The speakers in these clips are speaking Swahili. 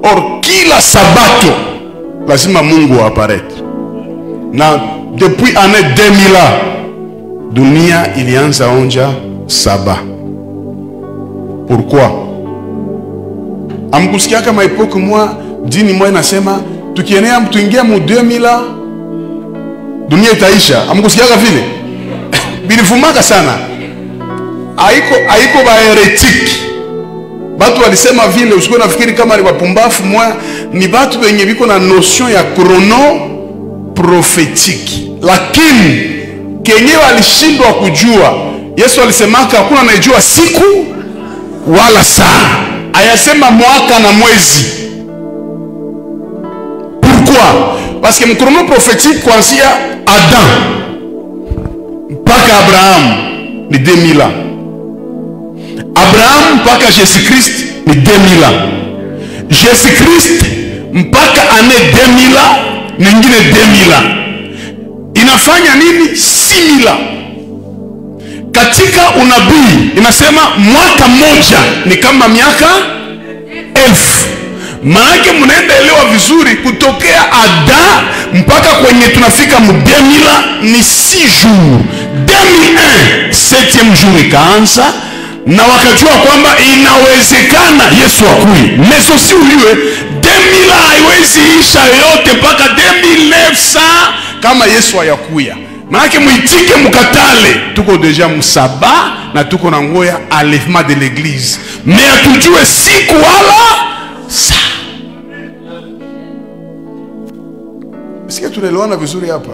Or kila sabato lazima Mungu aparete. Na depuis année 2000 dunia ilianza onja saba. Pourquoi? Amkusikia kama epoke mwa dini mwa inasema tukienea mtu ingia mu 2000 dunia itaisha. Amkusikia vile? Bilifumaka sana. Haiko ba heretic. Batu walisema vile, usikuwe nafikiri kama ni wapumbafu mwa, ni batu wenye biko na notion ya chrono prophétique. Lakini kenye walishindwa kujua, Yesu alisemaka hakuna anayejua siku wala saa. Ayasema mwaka na mwezi. Pourquoi? Parce que chrono prophétique kuanzia Adam mpaka Abraham ni 2000 ans. Abraham mpaka Jésus Christ ni 2000 ans. Jésus Christ mpaka année 2000 nyingine 2000 ans. Inafanya nini? 6000 ans. Katika unabii inasema mwaka moja ni kama miaka 1000. Maana mnaenda elewa vizuri, kutokea Adam mpaka kwenye tunafika mu 2000 ni 6 jours. 2001 7e jour ikaanza, na wakajua kwamba inawezekana Yesu akui. Meso si uliwe 2000 haiwezi isha yote mpaka 2900 kama Yesu hayakuya. Maana muitike mukatale, tuko deja musaba na tuko na ngoya enlèvement de l'église. Mais atujue siku wala saa. Sikia tunaelewana vizuri hapa.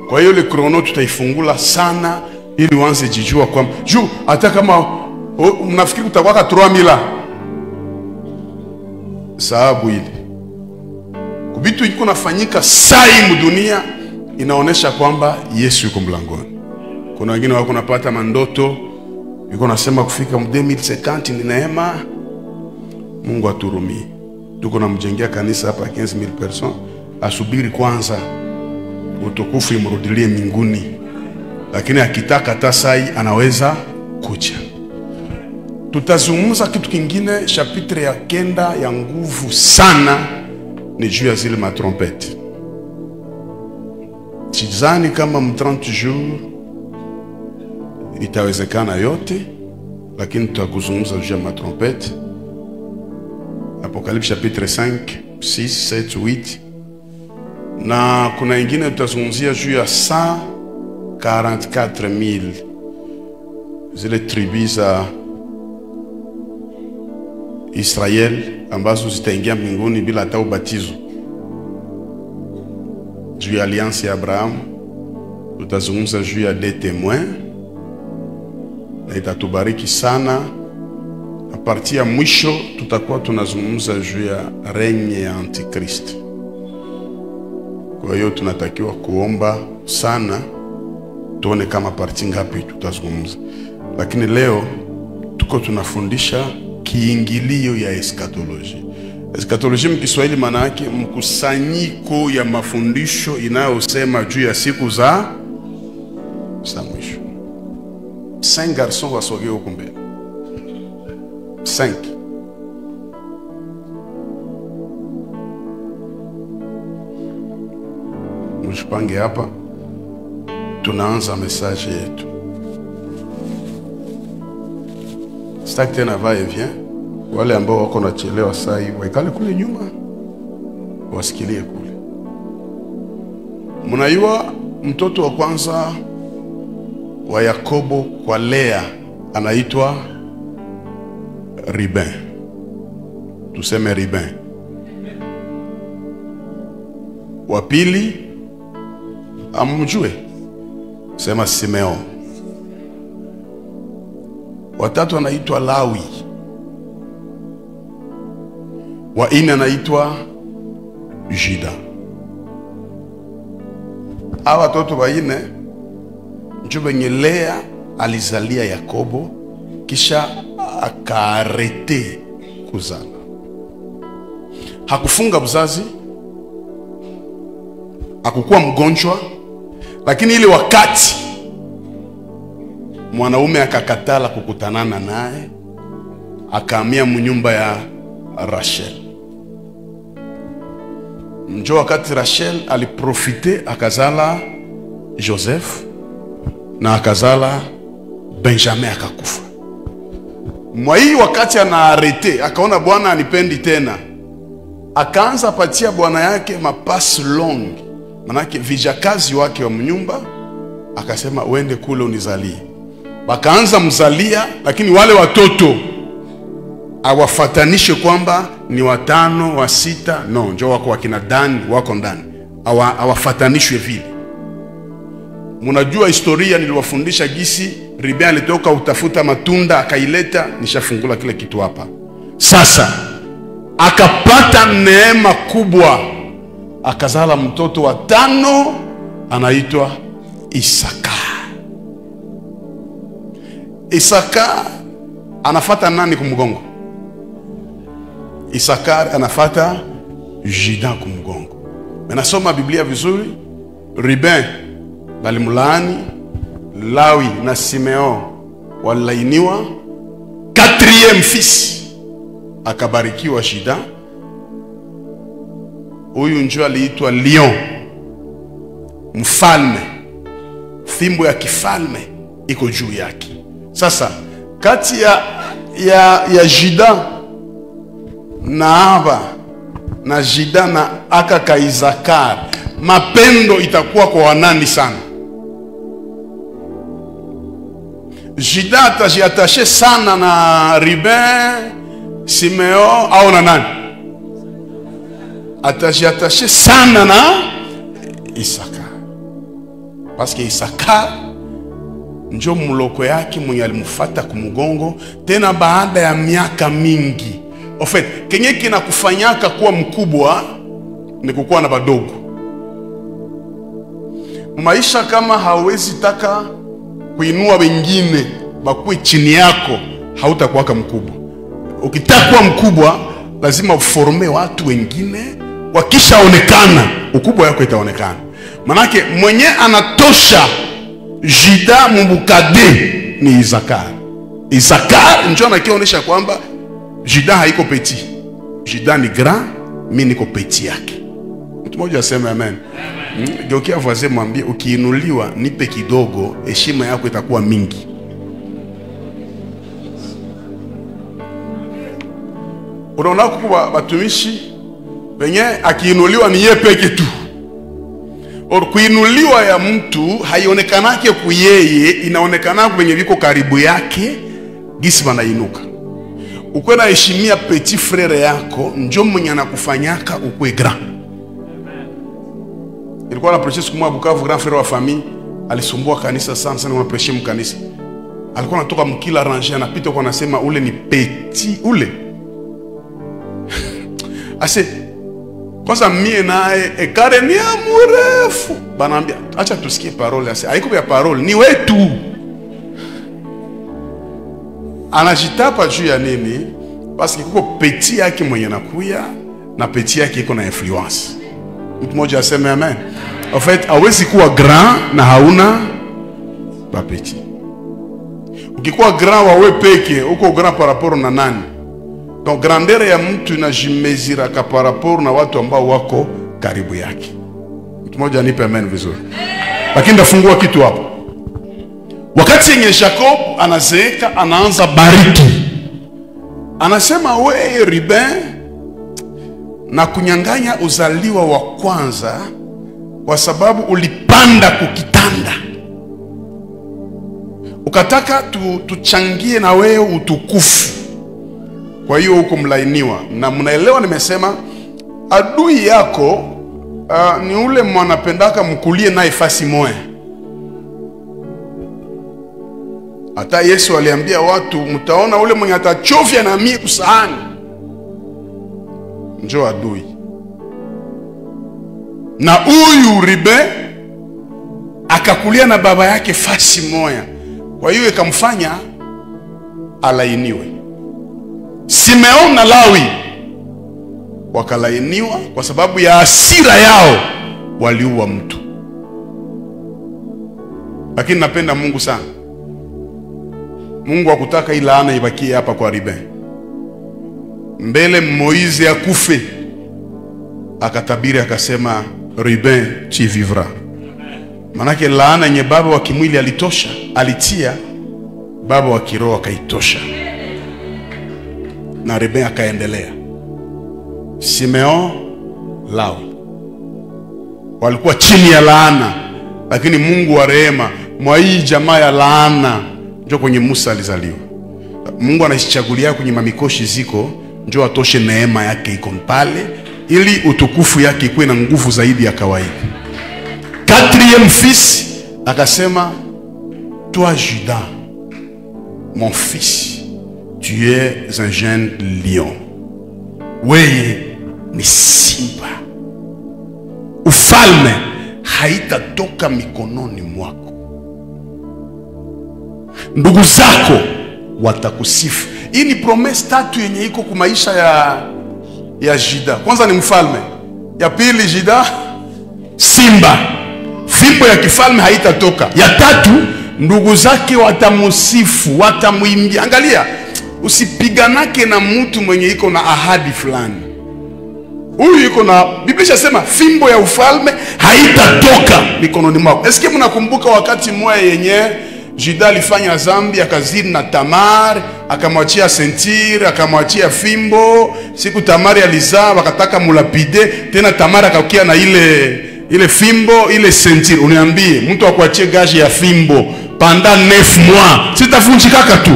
Kwa hiyo ile chrono tutaifungula sana ili uanze jijua kwamba juu hata kama mnafikiri utakuwa 3000 sababu ile kubitu iko nafanyika sai mdunia inaonesha kwamba Yesu yuko mlangoni. Kuna wengine wako napata mandoto yuko nasema kufika 2050 ni neema. Mungu aturumie. Tuko namjengea kanisa hapa 15000 personnes, asubiri kwanza utukufu imrudilie mbinguni. Lakini akitaka hata sai anaweza kuja. Tutazungumza kitu kingine, chapitre ya 9 ya nguvu sana ni juu ya zile matrompete. Sidhani kama 30 jours itawezekana yote, lakini tutazungumza juu ya matrompete. Apocalypse chapitre 5, 6, 7, 8. Na kuna ingine tutazungumzia juu ya 144,000 zile tribu za Israel ambazo zitaingia mbinguni bila hata ubatizo. Juu ya alliance ya Abraham tutazungumza juu ya des témoins, na itatubariki sana. A partir ya mwisho tutakuwa tunazungumza juu ya règne ya Antichrist. Kwa hiyo tunatakiwa kuomba sana tuone kama parti ngapi tutazungumza. Lakini leo tuko tunafundisha kiingilio ya eskatoloji. Eskatoloji mkiswahili maana yake mkusanyiko ya mafundisho inayosema juu ya siku za mwisho. 5 garçons wasogea huko mbele. 5. Mshipange hapa, tunaanza message yetu. Sitaki tena vae vient. Wale ambao wako nachelewa saa hii waikale kule nyuma wasikilie kule. Mnaiwa mtoto wa kwanza wa Yakobo kwa Lea anaitwa Ruben. Tuseme Ruben. Wa pili amjue, sema Simeon. Watatu anaitwa Lawi. Wa ine anaitwa Juda. Hawa watoto waine ndio wenye Lea alizalia Yakobo kisha akaarete kuzala. Hakufunga uzazi, hakukuwa mgonjwa, lakini ile wakati mwanaume akakatala kukutanana naye, akahamia mnyumba ya Rachel. Njo wakati Rachel aliprofite akazala Joseph na akazala Benjamin akakufa. Mwa hii wakati anaarete akaona Bwana anipendi tena, akaanza patia bwana yake mapasi long, manake vijakazi wake wa mnyumba, akasema uende kule unizalie. Bakaanza mzalia, lakini wale watoto awafatanishe kwamba ni 5 wa 6, no, njo wako wakina Dan wako ndani, awafatanishwe vile. Munajua historia niliwafundisha gisi Ruben alitoka utafuta matunda akaileta, nishafungula kile kitu hapa. Sasa akapata neema kubwa, akazala mtoto wa 5 anaitwa Isaka. Isaka anafata nani kumgongo? Isaka anafata Juda kumgongo. Menasoma Biblia vizuri. Ruben balimulaani, Lawi na Simeon walainiwa, 4e fils akabarikiwa Juda. Huyu njoo aliitwa Lion, mfalme, fimbo ya kifalme iko juu yake. Sasa kati ya Juda na Aba na Juda na aka Isakar, mapendo itakuwa kwa wanani sana? Juda atajiatashe sana na Ruben, Simeon au na nani? Atajiatashe sana na Isaka, paske Isaka njo muloko yake mwenye alimufata kumugongo tena baada ya miaka mingi. En fait, kenye kinakufanyaka kuwa mkubwa ni kukuwa na badogo. Maisha kama hawezi taka kuinua wengine bakue chini yako, hautakuwa mkubwa. Ukitaka kuwa mkubwa lazima uforme watu wengine, wakishaonekana ukubwa yako itaonekana. Manake mwenye anatosha Juda mbukade ni Isakar. Isakar ndio anakionyesha kwamba Juda haiko petit. Juda ni grand, mimi niko petit yake. Mtu mmoja aseme amen. Geukia voisin mwambie, ukiinuliwa nipe kidogo, heshima yako itakuwa mingi. Unaona kwa batumishi wenye akiinuliwa ni yeye peke tu. Kuinuliwa ya mtu haionekanake kuyeye, inaonekana kwenye viko karibu yake gisi wanainuka. Ukwe na heshimia petit frere yako, njo mwenye anakufanyaka ukwe grand. Ilikuwa na preche siku moja Bukavu, grand frere wa famille alisumbua kanisa sana sana, preche mkanisa. Alikuwa anatoka mkila ranger, anapita kwa anasema ule ni petit ule. Ase kwanza mie nae ekare ni amurefu. Banambia acha tusikie parole. Ase haiko ya parole, ni wetu. Anajitapa juu ya nini? Basi kuko petit yake mwenye nakuya na petit yake iko na influence. Mtu mmoja aseme amen. En fait, hawezi kuwa grand na hauna ba petit. Ukikuwa grand wawe peke, uko grand par rapport na nani? Donc grandeur ya mtu inajimezira ka par rapport na watu ambao wako karibu yake. Mtu mmoja nipe amen vizuri. Lakini ndafungua kitu hapo. Wakati yenye Jacob anazeeka, anaanza bariki. Anasema wewe Ruben, na kunyanganya uzaliwa wa kwanza kwa sababu ulipanda kukitanda. Ukataka tuchangie na wewe utukufu. Kwa hiyo huko mlainiwa. Na mnaelewa nimesema adui yako ni ule mwanapendaka mkulie naye fasi moja. Hata Yesu aliambia watu, mtaona ule mwenye atachovya na mie kusahani, njoo adui. Na huyu Ruben akakulia na baba yake fasi moja, kwa hiyo ikamfanya alainiwe. Simeon na Lawi wakalainiwa kwa sababu ya hasira yao, waliua mtu. Lakini napenda Mungu sana. Mungu hakutaka ila laana ibakie hapa kwa Ruben. Mbele Moize akufe, akatabiri akasema, Ruben, tu vivras. Manake laana yenye baba wa kimwili alitosha, alitia, baba wa kiroho akaitosha. Na Ruben akaendelea. Simeon, Lawi walikuwa chini ya laana, lakini Mungu wa rehema, mwa hii jamaa ya laana ndio kwenye Musa alizaliwa. Mungu anashichagulia kwenye mamikoshi ziko, ndio atoshe neema yake iko pale, ili utukufu yake ikuwe na nguvu zaidi ya kawaida. 4e fils akasema, toi Judas, mon fils, tu es un jeune lion. Wewe ni simba. Ufalme haitatoka mikononi mwako. Ndugu zako watakusifu. Hii ni promesse tatu yenye iko kwa maisha ya Juda. Kwanza ni mfalme, ya pili Juda simba, fimbo ya kifalme haitatoka. Ya tatu ndugu zake watamusifu, watamuimbia. Angalia, usipiganake na mtu mwenye iko na ahadi fulani. Huyu iko na, Biblia inasema fimbo ya ufalme haitatoka mikononi mwako. Eske mnakumbuka wakati mmoja yenye Juda alifanya dhambi, akazini na Tamar, akamwachia sentire, akamwachia fimbo. Siku Tamari alizaa, wakataka mulapide, tena Tamar akakia na ile fimbo, ile sentire. Uniambie, mtu akuachie gaji ya fimbo pendant 9 mois, sitafunjikaka tu.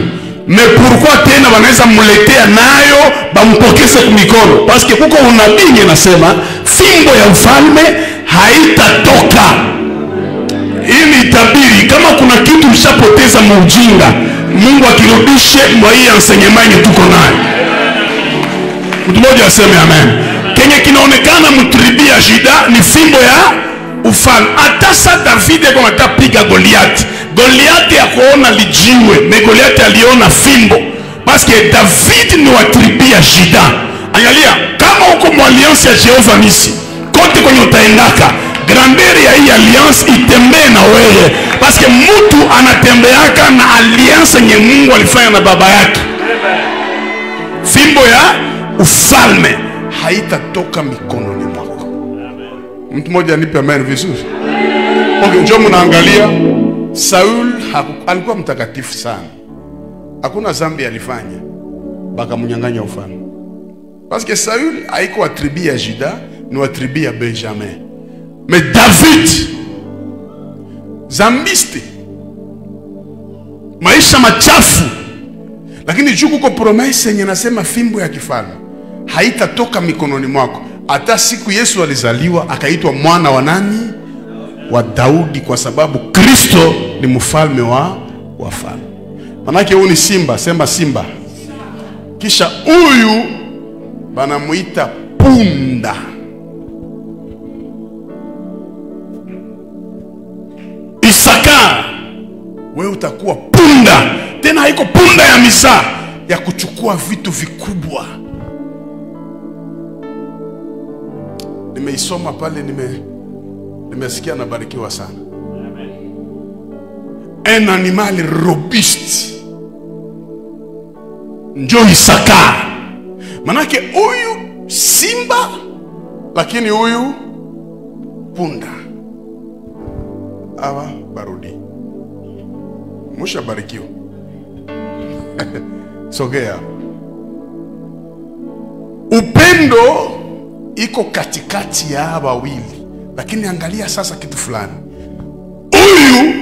Mais pourquoi tena wanaweza muletea nayo bampokeze kumikono? Parce que kuko unabii nasema fimbo ya ufalme haitatoka. Hii ni tabiri. Kama kuna kitu mshapoteza muujinga, Mungu akirudishe mwa hii enseignement tuko nayo. Mtu mmoja aseme amen. Kenye kinaonekana mtribi ya Juda ni fimbo ya ufalme. Atasa David kwa atapiga Goliath. Goliath ya kuona lijiwe, me Goliath aliona fimbo. Parce que David ni wa tribi ya Juda. Angalia, kama uko mwa alliance ya Jehova Nisi, kote kwenye utaendaka, grandeur ya hii alliance itembee na wewe. Parce que mtu anatembeaka na alliance yenye Mungu alifanya na baba yake. Fimbo ya ufalme haitatoka mikononi mwako. Mtu mmoja nipe amen vizuri. Okay, njoo mnaangalia Saul alikuwa mtakatifu sana. Hakuna dhambi alifanya baka mnyang'anya ufalme. Parce que Saul haikuwa tribu ya Juda, ni wa tribu ya Benjamin. Mais David zambiste, maisha machafu, lakini juu kuko promesse yenye nasema fimbo ya kifalme haitatoka mikononi mwako. Hata siku Yesu alizaliwa akaitwa mwana wa nani? Wa Daudi, kwa sababu Kristo ni mfalme wa wafalme. Manake huyu ni simba, sema simba. Kisha huyu banamuita punda. Isaka, wewe utakuwa punda. Tena haiko punda ya misa ya kuchukua vitu vikubwa. Nimeisoma pale, nimesikia na barikiwa sana. Un animal robuste njo Isaka. Manake huyu simba, lakini huyu punda. Awa barudi, musha barikiwa. Sogea. Upendo iko katikati ya wawili, lakini angalia sasa kitu fulani. Huyu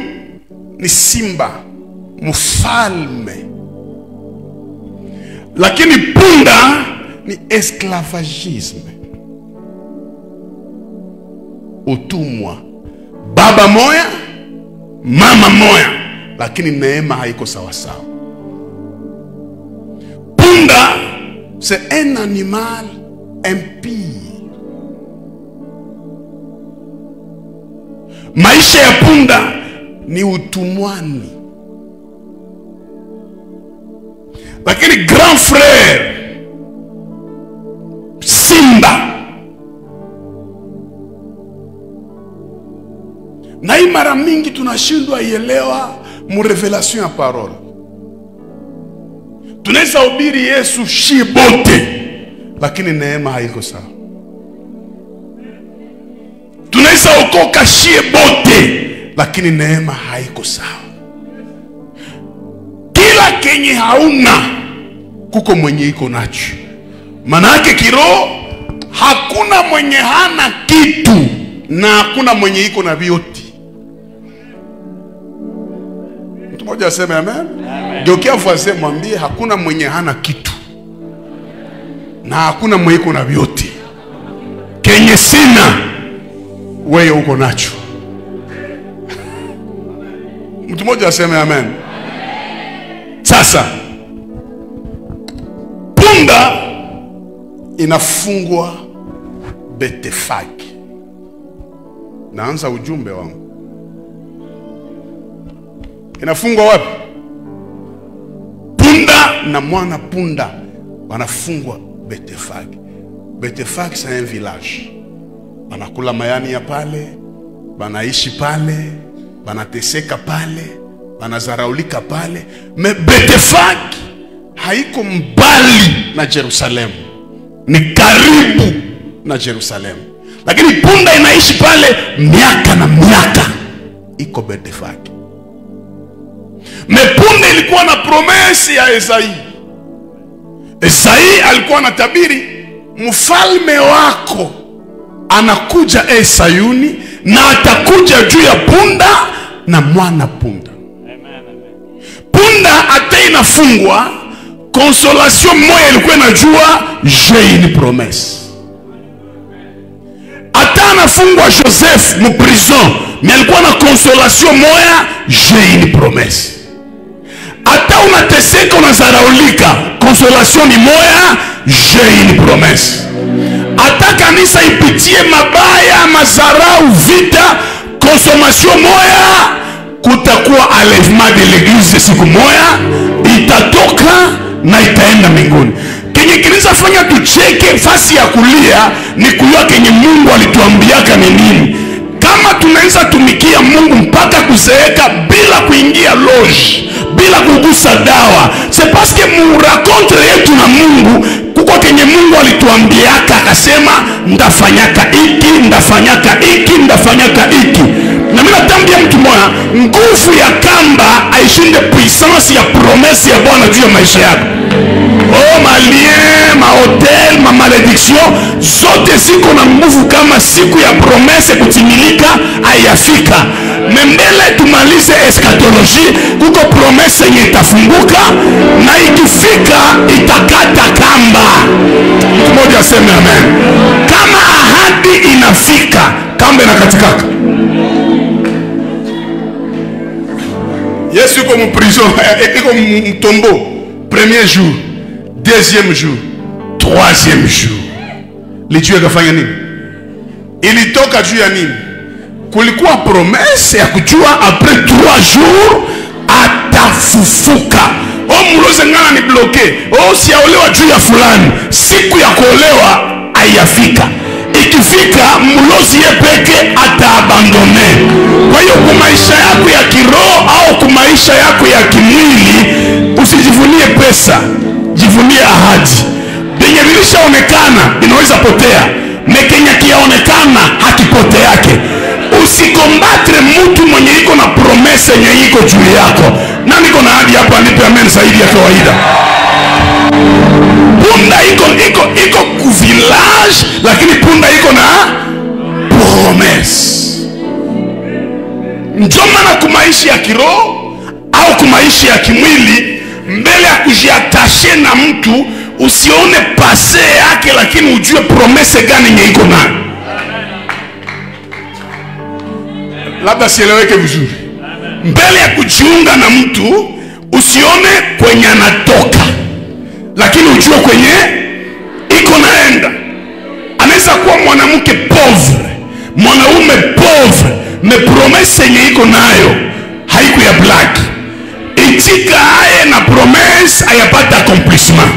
ni simba, mfalme, lakini punda ni esclavagisme, utumwa. Baba moya, mama moya, lakini neema haiko sawa sawa. Punda c'est un animal impie. Maisha ya punda ni utumwani. Lakini grand frère simba, na hii mara mingi tunashindwa ielewa mu revelation ya parole. Tunaweza hubiri Yesu shibote, lakini neema haiko sawa. tunaweza okoka shie bote, lakini neema haiko sawa. Kila kenye hauna kuko mwenye iko nacho. Manake kiroho hakuna mwenye hana kitu na hakuna mwenye iko na vyote. Mtu mmoja aseme amen. Geukia mfase mwambie hakuna mwenye hana kitu na hakuna mwenye iko na vyote. Kenye sina wewe uko nacho. Mtu mmoja aseme amen. Sasa punda inafungwa Betefagi. Naanza ujumbe wangu. Inafungwa wapi? Punda na mwana punda wanafungwa Betefagi. Betefagi c'est un village. Banakula mayani ya pale, banaishi pale, banateseka pale, banazaraulika pale. Me Betefagi haiko mbali na Jerusalemu, ni karibu na Jerusalemu. Lakini punda inaishi pale miaka na miaka, iko Betefagi. Punda ilikuwa na promesi ya Esai. Esai alikuwa anatabiri mfalme wako anakuja Sayuni na atakuja juu ya punda na mwana punda. Punda ata inafungwa, consolation moya ilikuwa inajua j'ai une promesse. Ata anafungwa Joseph mu prison, mais alikuwa na consolation moya, j'ai une promesse. Ata unateseka unazaraulika, consolation ni moya, j'ai une promesse. Ata kanisa ipitie mabaya, mazarau, vita, consommation moya, kutakuwa enlèvement de l'église siku moya, itatoka na itaenda mbinguni. Kenye kinaweza fanya tucheke fasi ya kulia ni kujua kenye Mungu alituambiaka ni nini. Kama tunaweza tumikia Mungu mpaka kuzeeka bila kuingia loge, bila kugusa dawa, c'est parce que mu rencontre yetu na Mungu kuko kenye Mungu alituambiaka, akasema ndafanyaka iki, ndafanyaka iki, ndafanyaka iki. Na mimi natambia mtu moja, nguvu ya kamba aishinde puissance ya promesse ya Bwana juu ya maisha yako. Oh, malien, ma hotel, ma malédiction, zote ziko na nguvu kama siku ya promesse kutimilika hayafika. Mbele tumalize eschatologie, kuko promesse yenye itafunguka na ikifika itakata kamba. Mtu mmoja aseme amen. Kama ahadi inafika, kamba inakatikaka. Yesu yuko mu prison, yuko mu tombeau. Premier jour, deuxième jour, troisième jour. Litu yakafanya nini? Ilitoka juu ya nini? Kulikuwa promesse ya kujua après 3 jours atafufuka. Oh, mloze ngana ni bloke. Oh, siaolewa juu ya fulani, siku ya kuolewa haiyafika. Ikifika mlozi yepeke ataabandone. Kwa hiyo kwa maisha yako ya kiroho au kwa maisha yako ya kimwili, usijivunie pesa, jivunie ahadi. Denye vilishaonekana inaweza potea, mekenya kiaonekana hakipote yake. Usikombatre mtu mwenye iko na promesse yenye iko juu yako. Na niko na ahadi hapa, nipe amen zaidi ya kawaida. Punda iko ku village, lakini punda iko na promesse. Ndio maana kwa maisha ya kiroho au kwa maisha ya kimwili, mbele ya kujiatashe na mtu, usione pase yake, lakini ujue promesse gani yenye iko nayo. Labda sieleweke vizuri. Mbele ya kujiunga na mtu, usione kwenye anatoka, lakini ujue kwenye iko naenda. Anaweza kuwa mwanamke pauvre, mwanaume pauvre, me promesse yenye iko nayo haiku ya black. Itika aye na promesse ayapata accomplissement.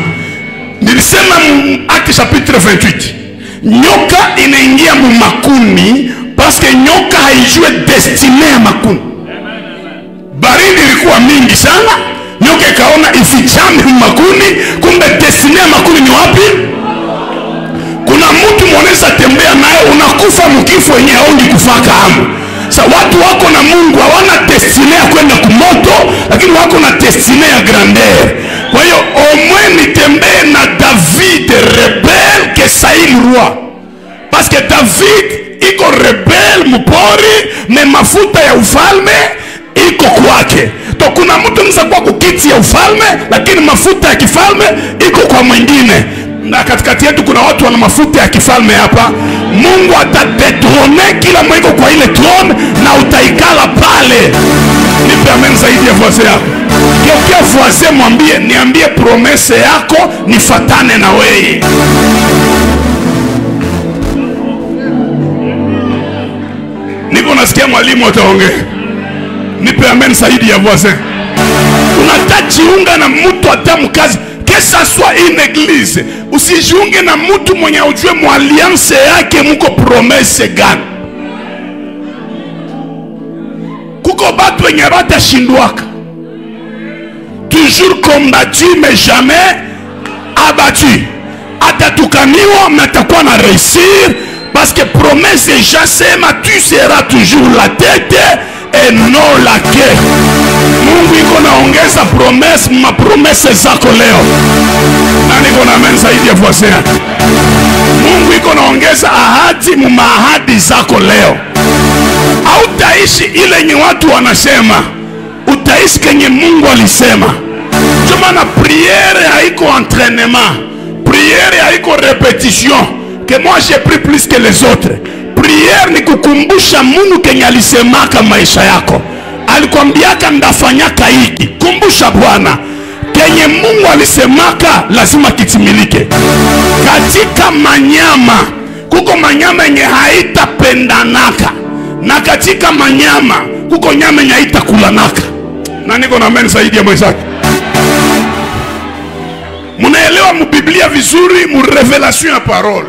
Nilisema Acte chapitre 28, nyoka inaingia mu makuni parce que nyoka haijue destiny ya makuni. Baridi ilikuwa mingi sana, nyoka ikaona ifichame makuni, kumbe destiny ya makuni ni wapi? Kuna mtu mwanaweza tembea naye unakufa mkifo yenye haungi kufaka hamu. Sa watu wako na Mungu hawana destine ya kwenda kumoto, lakini wako na destine ya grandeur. Kwa hiyo omwe nitembee na David rebelle que Saïl roi. Parce que David iko rebelle mpori, me mafuta ya ufalme iko kwake. To kuna mtu mza kwa kukiti ya ufalme, lakini mafuta ya kifalme iko kwa mwingine. Na katikati yetu kuna watu wana mafuta ya kifalme hapa. Mungu atadetrone kila mwiko kwa ile throne na utaikala pale. Nipe amen zaidi ya voisin yako. Kia voisin mwambie, niambie promese yako nifatane na wewe. Niko nasikia mwalimu ataongea. Nipe amen zaidi ya voisin. Unatajiunga na mtu atamkazi. Que ça soit une église, usijiunge na mtu mwenye ujue mwalianse yake muko promese gani. Kuko batu wenye bata shindwaka, toujours combattu mais jamais abattu. Atatukaniwa mais atakuwa na réussir, parce que promesse déjà sema tu seras toujours la tête et non la queue. Mungu iko naongeza promesse ma promesse zako leo. Nani kona amen zaidi ya voisin? Mungu iko naongeza ahadi mu mahadi zako leo. Hautaishi ile yenye watu wanasema, utaishi kenye Mungu alisema. Ndio maana prière haiko entraînement, prière haiko répétition que moi j'ai pris plus que les autres. Prière ni kukumbusha Mungu kenye alisemaka maisha yako. Alikwambiaka ndafanyaka hiki. Kumbusha Bwana kenye Mungu alisemaka lazima kitimilike. Katika manyama kuko manyama yenye haitapendanaka, na katika manyama kuko nyama yenye haitakulanaka. Na niko na amen zaidi ya mwenzake. Munaelewa mu Biblia vizuri, mu revelation ya parole.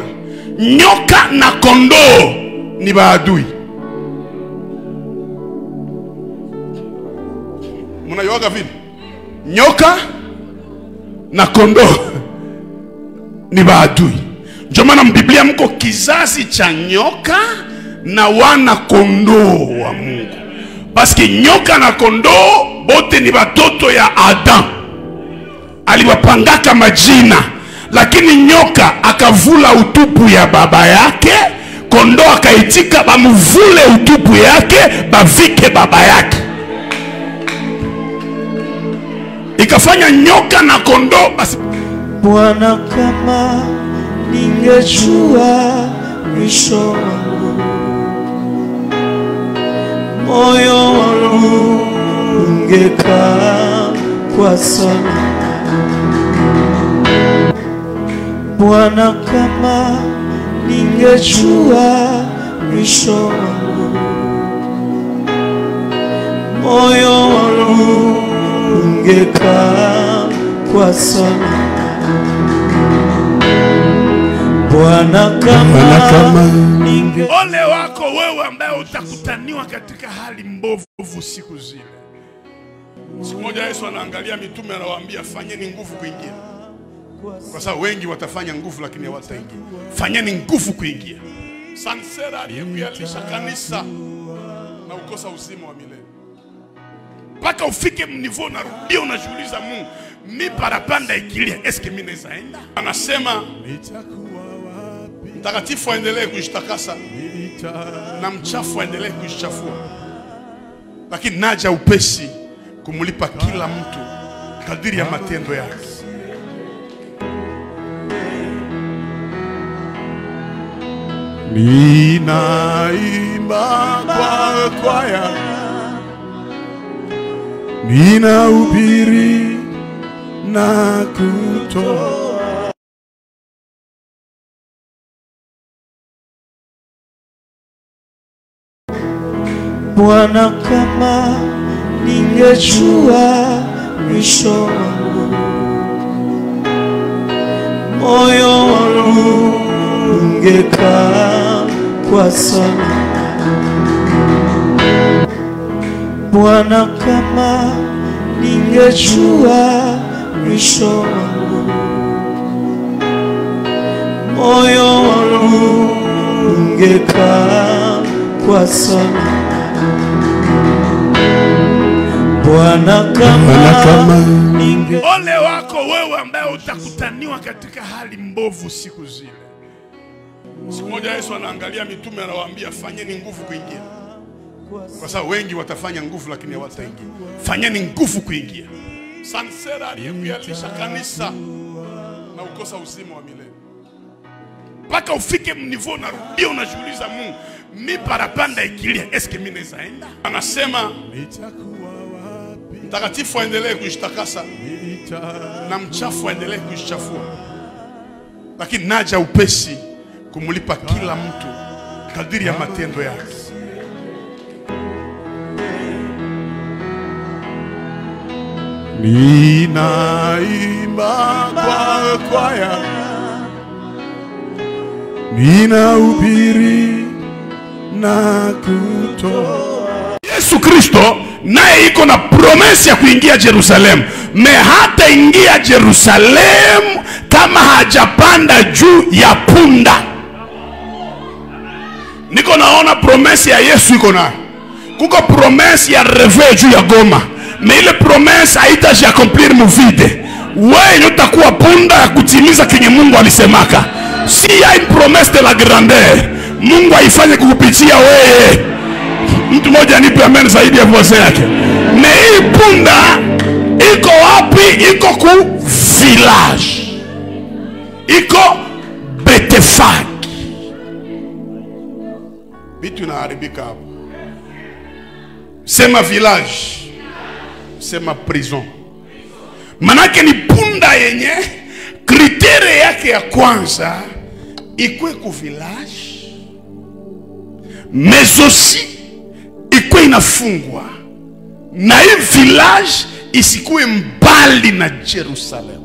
Nyoka na kondoo ni baadui. Munayoga vile? Nyoka na kondoo ni baadui. Ndio maana Biblia mko kizazi cha nyoka na wana kondoo wa Mungu. Paske nyoka na kondoo bote ni batoto ya Adam. Aliwapangaka majina, lakini nyoka akavula utupu ya baba yake, kondoo akaitika bamuvule utupu yake bavike baba yake. Ikafanya nyoka na kondoo basi. Bwana, kama ningejua mwisho wangu, moyo wangu ungekaa kwa sana. Bwana, kama ningejua mwisho wangu, moyo wangu ungekaa kwa sana. Bwana, kama ninge... Ole wako wewe ambaye utakutaniwa katika hali mbovu siku zile. Siku moja Yesu anaangalia mitume, anawaambia fanyeni nguvu kuingia. Kwa sababu wengi watafanya nguvu lakini hawataingia. Fanyeni nguvu kuingia. Sansera aliyekualisha kanisa na ukosa uzima wa milele. Mpaka ufike mnivo na rudia unajiuliza Mungu, mi parapanda ikilia, eske mimi naweza enda? Anasema mtakatifu aendelee kujitakasa na mchafu aendelee kujichafua, lakini naja upesi kumulipa kila mtu kadiri ya matendo yake. Ninaimba kwa kwaya, ninahubiri na kutoa. Bwana, kama ningejua mwisho wangu, moyo wangu ungekaa kwa sana. Bwana, kama ningejua mwisho wangu, moyo wangu ningekaa kwa salama. Bwana kama ninge. Ole wako wewe ambaye utakutaniwa katika hali mbovu siku zile. Siku moja Yesu anaangalia mitume, anawaambia fanyeni nguvu kuingia. Kwa sababu wengi watafanya nguvu lakini hawataingia. Fanyeni nguvu kuingia. Sansera aliyekualisha kanisa na ukosa uzima wa milele. Mpaka ufike mnivo na rudia unajiuliza Mungu, mi parapanda ikilia, eske mimi naweza enda? Anasema mtakatifu aendelee kujitakasa na mchafu aendelee kujichafua. Lakini naja upesi kumulipa kila mtu kadiri ya matendo yake. Ninaimba kwa kwaya, ninahubiri na kutoa. Yesu Kristo naye iko na promesi ya kuingia Jerusalemu. Me hata ingia Jerusalemu kama hajapanda juu ya punda. Niko naona promesi ya Yesu iko na. Kuko promesi ya reve juu ya Goma. Me ile promesi haitaji accomplir muvide. Wewe utakuwa punda ya kutimiza kenye Mungu alisemaka. Si ya une promesse de la grandeur. Mungu haifanye kukupitia wewe. Mtu mmoja nipe amen zaidi ya voisin yake. Me hii punda iko wapi? Iko ku village. Iko Betefagi. Bitu inaharibika hapo. Sema village. Sema prison. Manake ni punda yenye kritere yake ya kwanza ikwe ku village, mais aussi ikwe inafungwa na hii village isikuwe mbali na Jerusalem.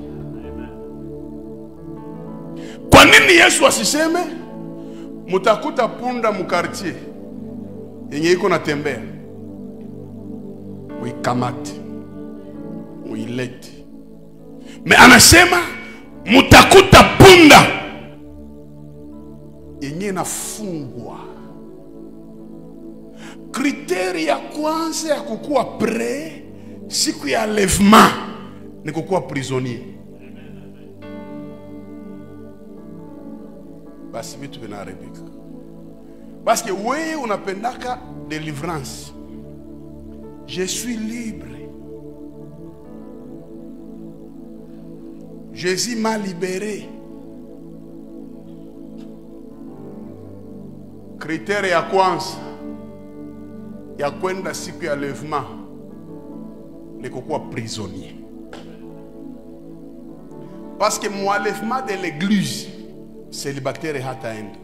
Kwa nini Yesu asiseme mutakuta punda mukartier yenye iko natembea, uikamate uilete? Me anasema mutakuta punda yenye nafungwa. Kriteri ya kwanza ya kukuwa pre siku ya levement ni kukuwa prisonnier. Basi vitu vinaharibika. Parce que wewe unapendaka délivrance. Je suis libre. Jésus m'a libéré. Critère ya kwanza ya kwenda siku ya levement ni kukuwa prisonnier. Parce que moi levement de l'église célibataire hataenda.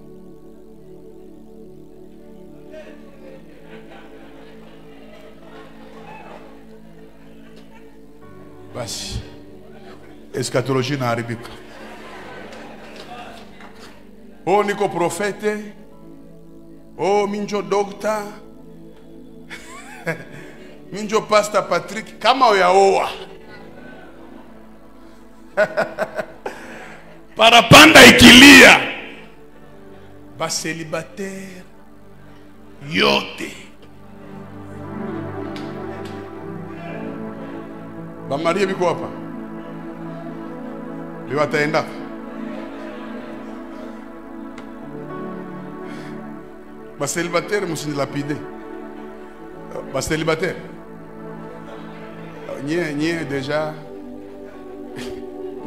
Basi eschatologie na haribika. Oh niko profete. Oh minjo doctor. Minjo pastor Patrick. Kama uyaoa parapanda ikilia, ba célibataire yote ba Maria biko hapa leo ataenda. Ba célibataire musinilapide. Ba célibataire nye deja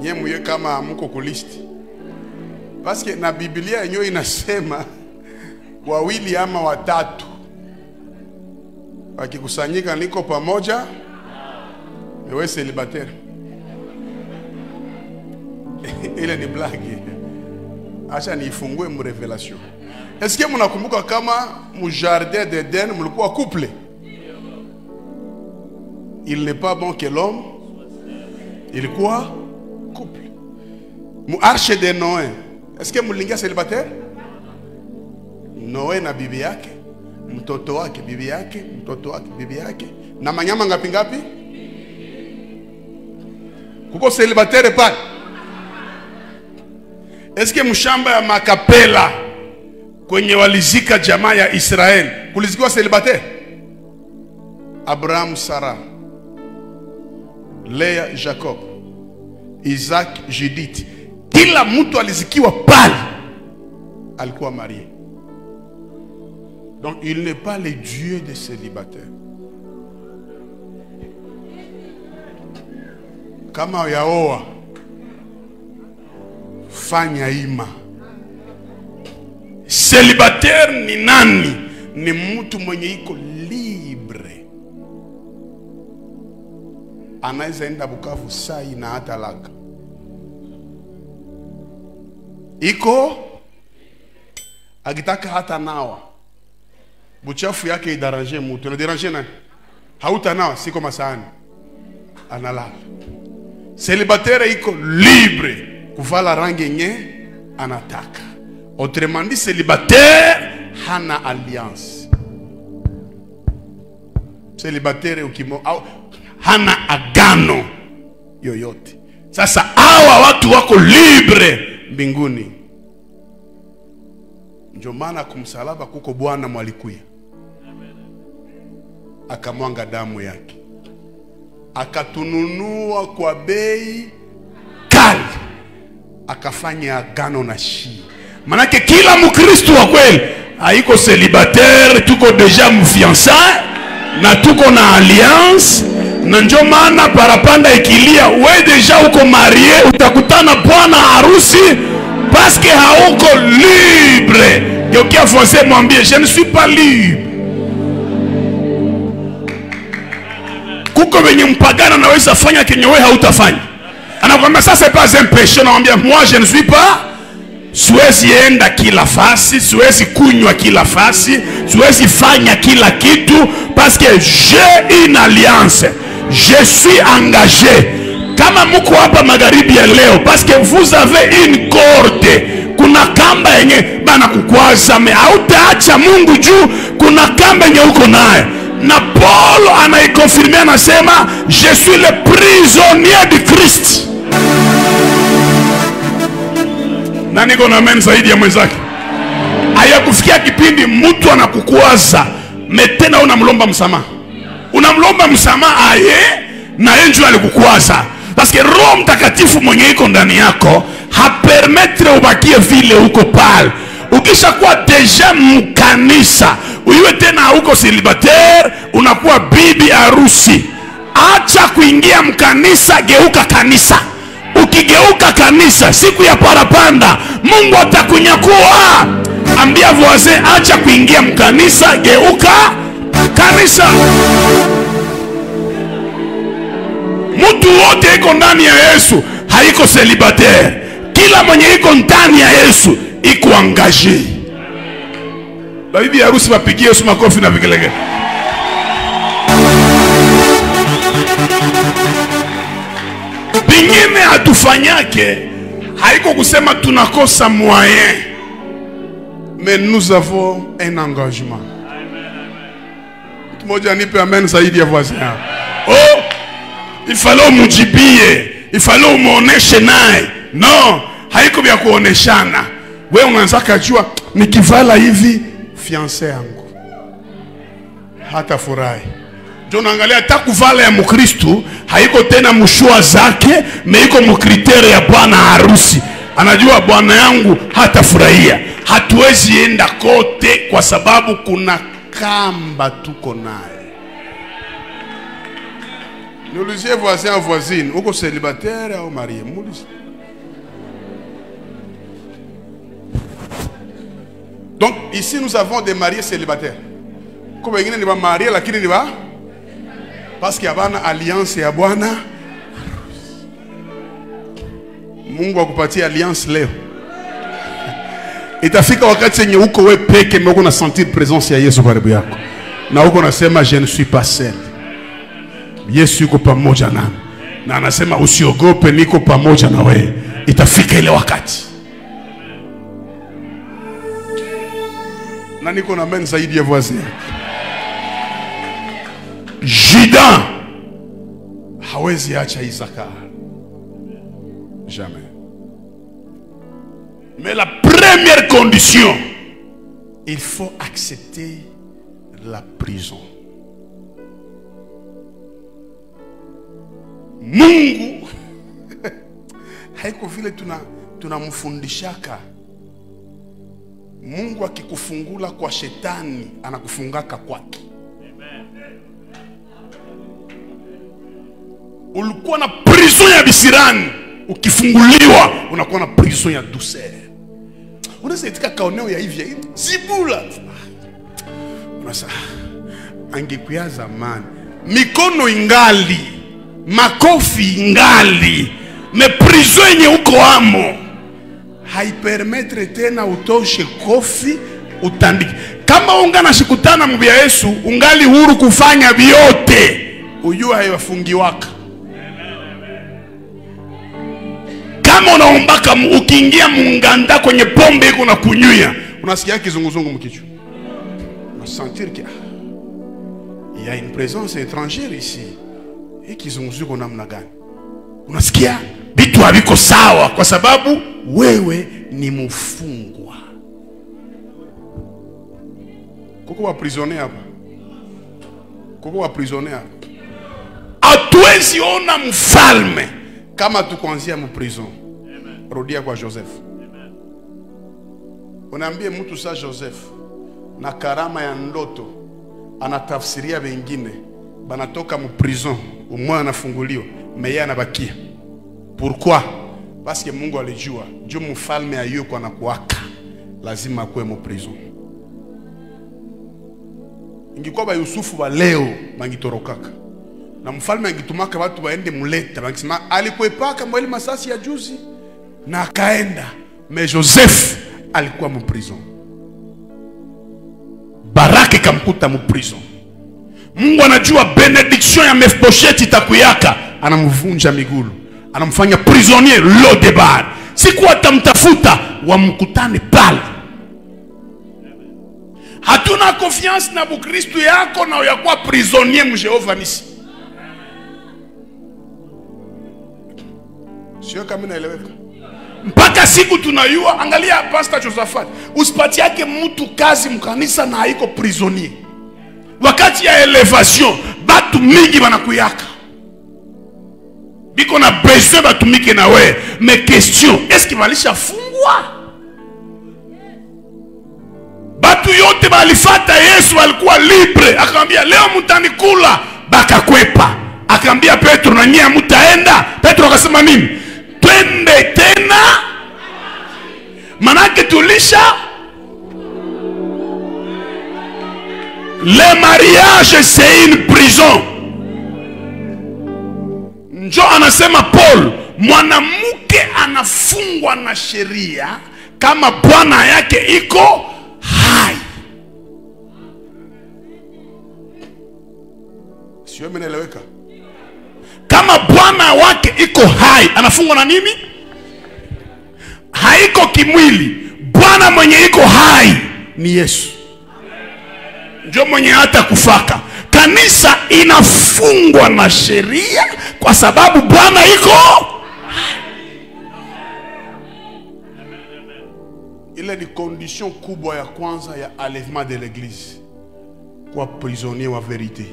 nye muye kama muko kulisti. Parce que na Biblia yenyewe inasema wawili ama watatu wakikusanyika niko pamoja. Wewe célibataire. Ile ni blague. Acha niifungue mu revelation. Est-ce que mnakumbuka kama mu jardin d'Eden mlikuwa couple? Il n'est pas bon que l'homme ilikuwa couple. Mu arche de Noé, est-ce que mulingia célibataire? Noé na bibi yake, mtoto wake bibi yake, mtoto wake bibi yake, na manyama ngapi ngapi? Kuko célibataire pale? Est-ce que mshamba ya Makapela kwenye walizika jamaa ya Israeli kulizikiwa célibataire. Abraham, Sarah, Lea, Jacob, Isaac, Judith, kila mtu alizikiwa pale alikuwa marié. Donc il n'est pas le Dieu des célibataires. Kama yaoa, fanya ima. Célibataire ni nani? Ni mtu mwenye iko libre, anaweza enda Bukavu sai na hata laka iko, akitaka hata nawa buchafu yake idarange mutu. Inaderange nani? Hauta nawa siko masahani, analala. Célibataire iko libre kuvala rangi yenye anataka. Autrement dit, célibataire hana alliance. Célibataire ukimo hana agano yoyote. Sasa hawa watu wako libre mbinguni. Ndio maana kumsalaba kuko Bwana mwalikuya, akamwanga damu yake, akatununua kwa bei kali, akafanya agano na shi. Manake kila mkristo wa kweli haiko célibataire, tuko deja mfiancé na tuko na alliance. Na ndio maana parapanda ikilia, we deja uko marié, utakutana bwana harusi parce que hauko libre. Yokia français mwambie, je ne suis pas libre. Kuko wenye mpagana naweza fanya kenye wewe hautafanya. Anakuambia ça c'est pas un péché, anamwambia moi je ne suis pas. Siwezi enda kila fasi, siwezi kunywa kila fasi, siwezi fanya kila kitu parce que j'ai une alliance. Je suis engagé. Kama muko hapa magharibi ya leo parce que vous avez une corde, kuna kamba yenye bana kukwaza, me hautaacha Mungu juu kuna kamba yenye uko nayo. Na Paul anaikonfirme, anasema je suis le prisonnier de Christ. Na niko na amen zaidi ya mwenzake. Haya kufikia kipindi mtu anakukwaza, metena unamlomba msamaha. Unamlomba msamaha aye na yeye alikukwaza. Parce que Roho Mtakatifu mwenye iko ndani yako hapermettre ubakie vile uko pale. Ukishakuwa deja mkanisa, uiwe tena uko célibataire, unakuwa bibi harusi. Acha kuingia mkanisa, geuka kanisa. Ukigeuka kanisa, siku ya parapanda Mungu atakunyakua. Ambia voisin, acha kuingia mkanisa, geuka kanisa. Mtu wote iko ndani ya Yesu haiko célibataire. Kila mwenye iko ndani ya Yesu iko engagé. Bibi harusi wapigie Yesu makofi na vigelegele. Bingine hatufanyake haiko kusema tunakosa moyen, mais nous avons un engagement. Mtu mmoja nipe amen zaidi ya voisin. Oh, il fallait mujibie, il fallait muoneshe naye. No, haiko vya kuoneshana. Wewe unaanza kujua nikivala hivi fiancé yangu hata furahi. Ndio naangalia hata kuvala ya Mkristo haiko tena mshua zake, meiko mkritere ya bwana harusi. Anajua bwana yangu hata furahia. Hatuwezi enda kote kwa sababu kuna kamba tuko naye. Niulizie voisin ou voisine, uko célibataire au marié? Muulize. Donc ici nous avons des mariés célibataires. Comme wengine ni ba marié lakini ni ba parce qu'il y a une alliance ya bwana. Mungu akupatie alliance leo. Itafika wakati yenye uko wewe peke mbona una sentir présence ya Yesu karibu yako. Na uko unasema je ne suis pas seul. Yesu yuko pamoja nami. Na anasema usiogope, niko pamoja na wewe. Itafika ile wakati. Na niko na amen zaidi ya voisin. Juda hawezi acha Isaka. Jamais. Mais la première condition il faut accepter la prison. Mungu haiko vile tunamfundishaka. Mungu akikufungula kwa shetani anakufungaka kwake. Ulikuwa na prison ya bisirani, ukifunguliwa unakuwa na prison ya douceur. Unaweza itika kaoneo ya hivi zibula. Unasema angekuya zamani, mikono ingali, makofi ingali, me prison yenye uko amo haipermetre tena utoshe kofi utandike. Kama ungana shikutana mbia Yesu, ungali huru kufanya vyote. Ujua haiwafungi waka. Kama unaombaka ukiingia munganda kwenye pombe iko na kunyuya, unasikia kizunguzungu mkichwa. Unasentir que il y a une présence étrangère ici. Et kizunguzungu namna gani? Unasikia vitu haviko sawa kwa sababu wewe ni mfungwa. Kuko wa prisonnier hapa. Kuko wa prisonnier hapa. Hatuwezi ona mfalme kama tukuanzia mu prison. Rudia kwa Joseph. Unaambie mtu sa Joseph na karama ya ndoto anatafsiria wengine banatoka mu prison, umwa anafunguliwa, meye anabakia. Pourquoi? Parce que Mungu alijua juu mfalme ayuko anakuaka lazima akue mu prison. Ingikuwa ba Yusufu wa leo bangitorokaka. Na mfalme angitumaka watu waende muleta, bangisema alikuepaka mweli masasi ya juzi na akaenda. Mais Joseph alikuwa mu prison. Baraka ikamkuta mu prison. Mungu anajua benediction ya Mefiboshethi itakuyaka, anamvunja migulu, anamfanya prisonnier Lodebar. Siku atamtafuta wamkutane pale. Hatuna confiance na Bukristo yako na uyakuwa prisonnier mu Jehova Nisi. Sio kama naeleweka. Mpaka siku tunayua, angalia Pastor Josephat, usipati yake mtu kazi mkanisa na haiko prisonnier. Wakati ya elevation, batu mingi banakuyaka. Biko na besoin batumike na we. Mais question, est-ce qu'il walisha fungwa? Batu yote balifata Yesu walikuwa libre. Akamwambia leo mtanikula, bakakwepa. Akamwambia Petro, na nyie mtaenda? Petro akasema nini? Twende tena. Manake tulisha. Le mariage c'est une prison. Njo anasema Paul, mwanamke anafungwa na sheria kama bwana yake iko hai. Sio mnaeleweka? Kama bwana wake iko hai, anafungwa na nini? Haiko kimwili. Bwana mwenye iko hai ni Yesu. Ndio mwenye hata kufaka. Kanisa inafungwa na sheria kwa sababu Bwana iko hai. Ile ni condition kubwa ya kwanza ya enlèvement de l'église. Kwa prisonnier wa vérité.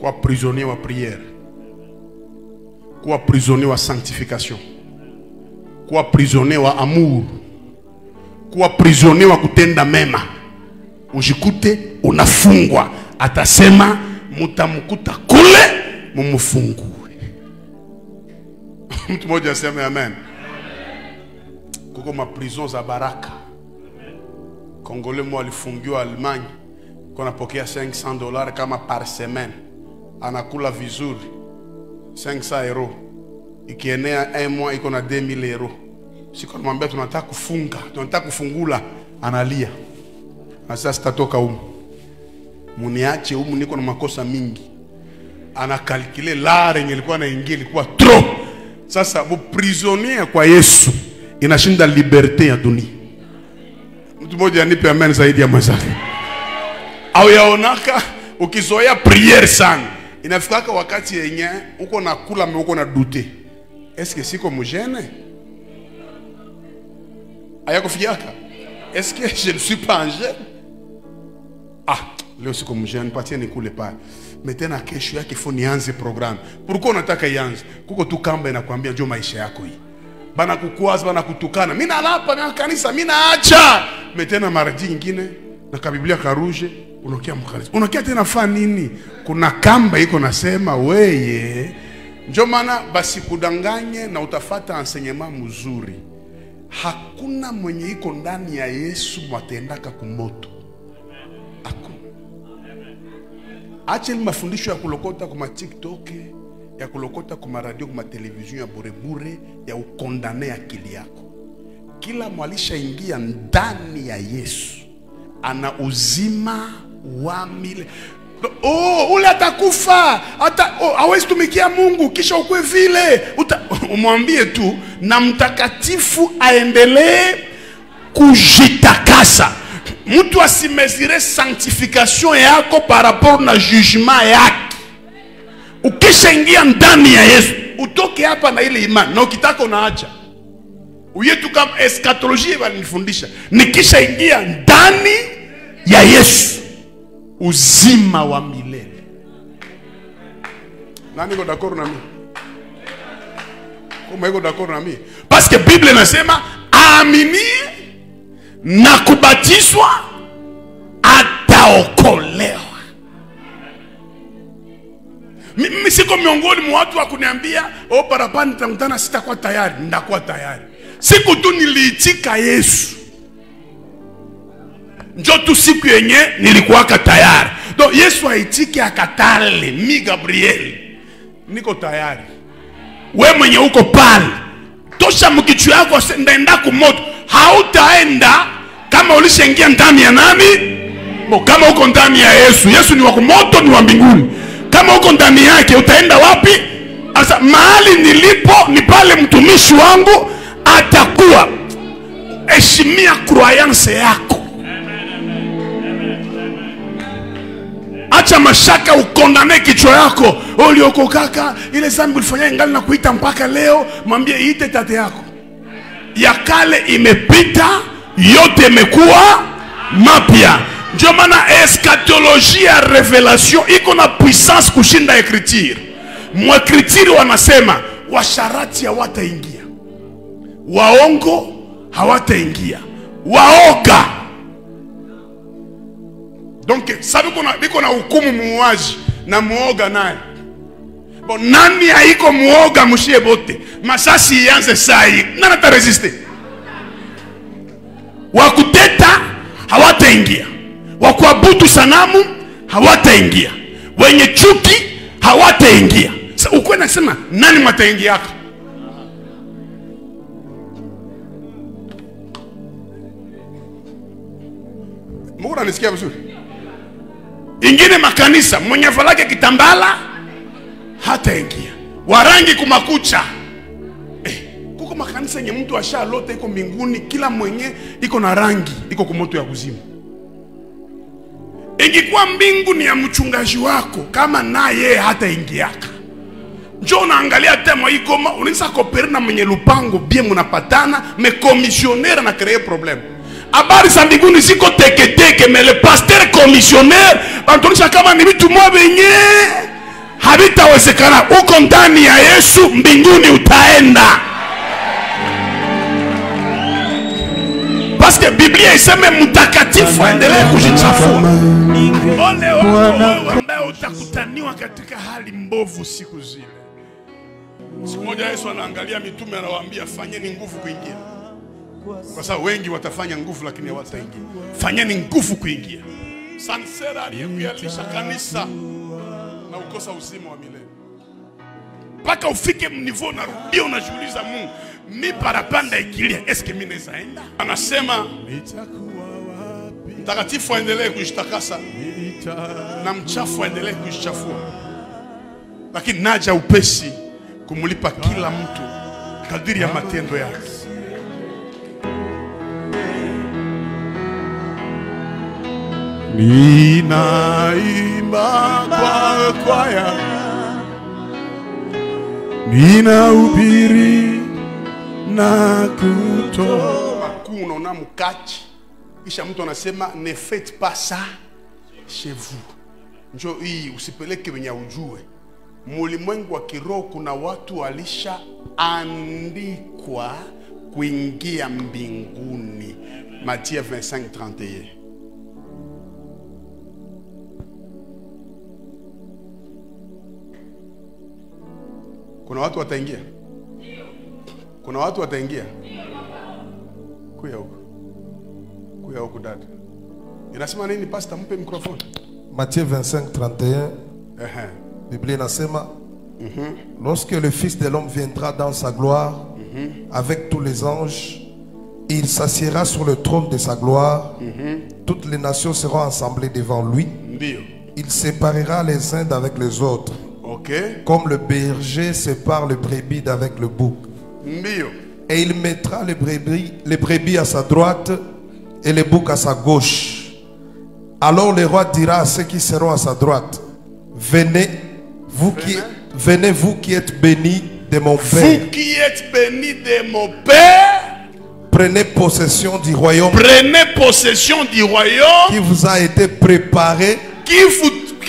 Kwa prisonnier wa prière. Kwa prisonnier wa sanctification. Kwa prisonnier wa amour. Kwa prisonnier wa kutenda mema. Ujikute unafungwa, atasema mutamkuta kule mumufungue. Mtu mmoja aseme amen. Kuko ma prison za baraka. Congolais mwa alifungiwa Allemagne, kuna pokea $500 kama par semaine. Anakula vizuri 500 euros. Ikienea 1 mois iko na 2000 euros. Siko namwambia tunataka kufunga, tunataka kufungula, analia. Sasa sitatoka humu. Muniache humu niko na makosa mingi. Anakalkile lare yenye ilikuwa naingia ilikuwa trop. Sasa prisonnier kwa Yesu inashinda liberté ya dunia. Mtu mmoja anipe amen zaidi ya mwenzake. Au yaonaka ukizoea prière sana, inafikaka wakati yenye uko nakula mais uko na douter. Est-ce que siko mjene? Ayakufiaka? est-ce que je ne suis pas un jeune? Ah, leo siko mjeune, patia nikule pale. Metena kesho yake ifo nianze programu. Pourquoi unataka ianze? Kuko tu kamba inakwambia njoo maisha yako hii. Bana kukuwaza, bana kutukana. Mimi nalapa na kanisa, mimi naacha. Metena maradi nyingine na kabiblia karuje, unokia mkanisa. Unokia tena fa nini? Kuna kamba iko nasema weye. Njoo maana basi kudanganye na utafata enseignement mzuri. Hakuna mwenye iko ndani ya Yesu mwatendaka kumoto. Hakuna. Acha mafundisho ya kulokota kwa TikTok, ya kulokota kwa radio, kwa television ya bure ya ukondane akili yako. Kila mwalisha ingia ndani ya Yesu ana uzima wa milele. Ule atakufa, hawezi tumikia Mungu kisha ukwe vile. Umwambie tu na mtakatifu aendelee kujitakasa. Mtu asimezire sanctification yako par rapport na jugement yake. Ukisha ingia ndani ya Yesu, utoke hapa na ile imani, na ukitaka unaacha. Uyetu kama eschatologie walinifundisha, nikisha ingia ndani ya Yesu, uzima wa milele. Nani ko d'accord na mimi? Kama iko d'accord na mimi? Parce que Bible inasema aamini na kubatizwa ataokolewa. Mimi siko miongoni mwa watu wa kuniambia parapanda nitakutana sitakuwa tayari. Ndakuwa tayari. Siku tu niliitika Yesu, njoo tu siku yenye nilikuwaka tayari. Donc Yesu aitike akatale, mi Gabriel niko tayari. We mwenye uko pale, tosha mkichu yako ndaenda kumoto. Hautaenda kama ulishaingia ndani ya nani? Kama uko ndani ya Yesu. Yesu ni wa kumoto, ni wa mbinguni. Kama uko ndani yake utaenda wapi? Asa mahali nilipo ni pale mtumishi wangu atakuwa. Heshimia croyance yako. Acha mashaka ukondane kichwa yako. Ulioko kaka, ile zambi ulifanya ingali na kuita mpaka leo, mwambie iite tate yako. Ya kale imepita, yote imekuwa mapya. Ndio maana eschatologie ya revelation iko na puissance kushinda écriture. Mwa écriture wanasema washarati hawataingia, waongo hawataingia, waoga. Donc sabi biko na hukumu muuaji na muoga naye. Bon, nani haiko muoga mshie bote? Masasi ianze sai. Nani ataresiste? Wakuteta hawataingia, wakuabudu sanamu hawataingia, wenye chuki hawataingia. Sasa uko nasema nani mataingia yako? Mungu anisikia vizuri? Ingine makanisa mwenye valake kitambala hataingia, warangi kumakucha. Kuko makanisa yenye mtu ashalote iko mbinguni, kila mwenye iko na rangi, iko kumoto ya kuzimu. Ingekuwa mbingu ni ya mchungaji wako, kama naye hataingiaka. Njoo unaangalia temo hii koma, unaweza kopere na mwenye lupango bien munapatana, me commissionnaire na créer problème. Habari za mbinguni ziko teke teke, mais le pasteur commissionnaire bantonisha kama ni vitu mwa benye habitawezekana. Uko ndani ya Yesu, mbinguni utaenda. Parce que Biblia iseme mtakatifu endelee kujichafua. Ole wako ambaye utakutaniwa katika hali mbovu siku zile. Siku moja Yesu anaangalia mitume, anawaambia fanyeni nguvu kuingia. Kwa sababu wengi watafanya nguvu lakini hawataingia. Fanyeni nguvu kuingia. Sansera aliyekualisha kanisa na ukosa uzima wa milele. Paka ufike mnivo na rudia unajiuliza Mungu, mi parapanda ikilia, eske mimi naweza enda? Anasema mtakatifu aendelee kujitakasa na mchafu aendelee kujichafua. Lakini naja upesi kumulipa kila mtu kadiri ya matendo yake. Ninaimba kwa kwaya, ninahubiri na kutoa. Unaona mkachi Kisha mtu anasema ne faites pas ça chez vous. Njoo hii usipeleke wenye ujue. Mulimwengu wa kiroho kuna watu walisha andikwa kuingia mbinguni. Matthieu 25:31. Kuna watu wataingia? Kuna watu wataingia? Kuya huko. Kuya huko dada. Inasema nini pastor, mpe microphone? Matthieu 25:31. Bible nasema lorsque le Fils de l'homme viendra dans sa gloire avec tous les anges, il s'assiera sur le trône de sa gloire. Toutes les nations seront assemblées devant lui. Il séparera les uns d'avec les autres. Comme le berger sépare le brebis d'avec le bouc. Et il mettra les brebis à sa droite et les boucs à sa gauche. Alors le roi dira à ceux qui seront à sa droite: venez, vous qui êtes bénis de mon Père. Vous qui êtes bénis de mon Père. Prenez possession du royaume. Prenez possession du royaume qui vous a été préparé. Qui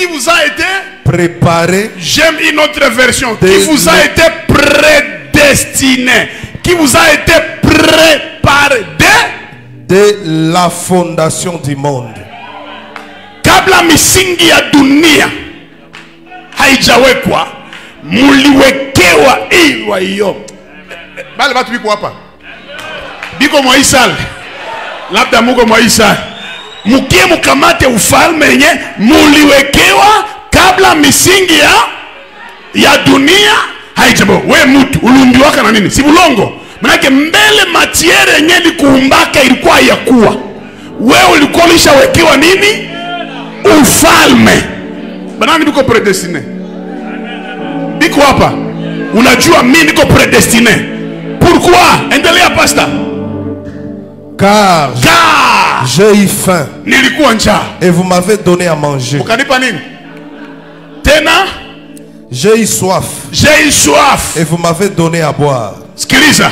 vous a été préparé. J'aime une autre version. Qui vous a été prédestiné. Qui vous a été préparé de la fondation du monde. Kabla misingi ya dunia haijawekwa, muliwekewa iwa hiyo. Bale watu biko hapa. Biko mwaisal. Labda muko mwaisal. Mukie mukamate ufalme yenye muliwekewa kabla misingi ya dunia haijabo. We mutu ulumbiwaka na nini? Si bulongo. Manake mbele matiere yenye likuumbaka ilikuwa yakuwa. We ulikuwa lishawekewa nini? Ufalme. Banani biko predestiné. Biko hapa. Unajua mimi niko predestiné. Pourquoi? Endelea pastor. Car j'ai eu faim. Nilikuwa njaa. Et vous m'avez donné à manger. Ukanipa nini? Tena? J'ai eu soif. J'ai eu soif. Et vous m'avez donné à boire. Sikiliza.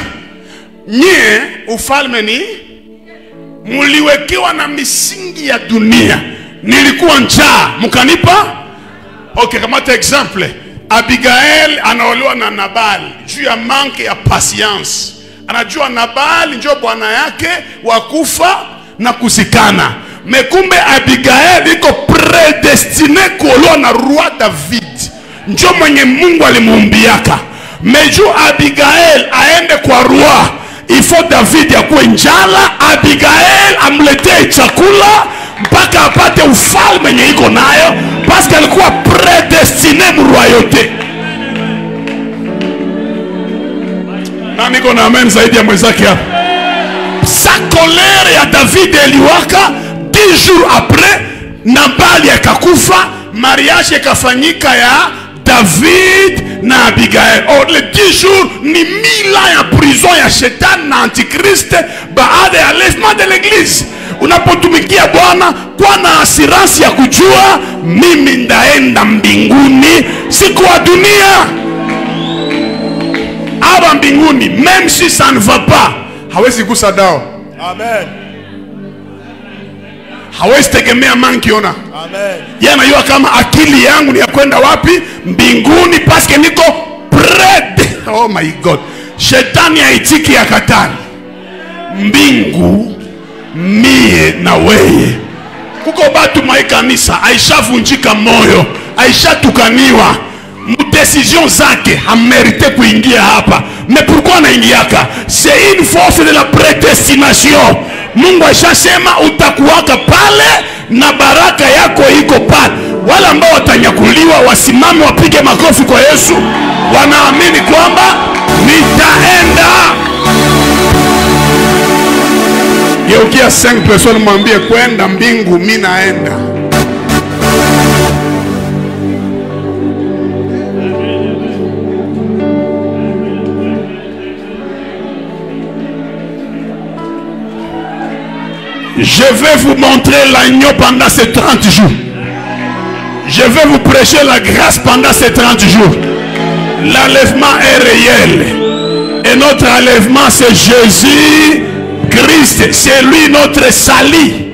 Nyie ufalme ni muliwekewa na misingi ya dunia. Nilikuwa njaa, mukanipa? Okay, kamata exemple. Abigail anaolewa na Nabal juu ya manke ya patience. Anajua Nabal ndio bwana yake wakufa na kusikana. Mekumbe Abigail iko predestiné kuolewa na roi David. Ndio mwenye Mungu alimuumbiaka. Meju Abigail aende kwa roi, ifo David yakuwe njala, Abigail amletee chakula mpaka apate ufalme yenye iko nayo, paske alikuwa predestiné mu royauté. Na niko na amen zaidi ya mwenzake hapa. Sa colère ya David eliwaka 10 jours après Nabal akakufa, mariage ikafanyika ya David na Abigail. Les 10 jours ni 1000 ans ya prison ya shetani na antikriste baada ya lèvement de l'église. Unapotumikia Bwana kwa na assurance ya kujua mimi ndaenda mbinguni siku wa dunia. Aba mbinguni même si ça ne va pas, hawezi gusa dao. Amen. Hawezi tegemea mankiona. Amen. Yeye anajua kama akili yangu ni ya kwenda wapi? Mbinguni, paske niko pred. Oh my God. Shetani haitiki ya katani. Mbingu mie na weye. Kuko batu maikanisa aishavunjika moyo, aishatukaniwa. Decision zake hamerite kuingia hapa. Mais pourquoi anaingiaka? C'est une force de la prédestination. Mungu ashasema utakuwaka pale na baraka yako iko pale. Wale ambao watanyakuliwa wasimame wapige makofi kwa Yesu. Wanaamini kwamba nitaenda. Geukia 5 personnes mwambie kwenda mbingu mimi naenda. Je vais vous montrer l'agneau pendant ces 30 jours. Je vais vous prêcher la grâce pendant ces 30 jours. L'enlèvement est réel. Et notre enlèvement, c'est Jésus Christ, c'est lui notre salut.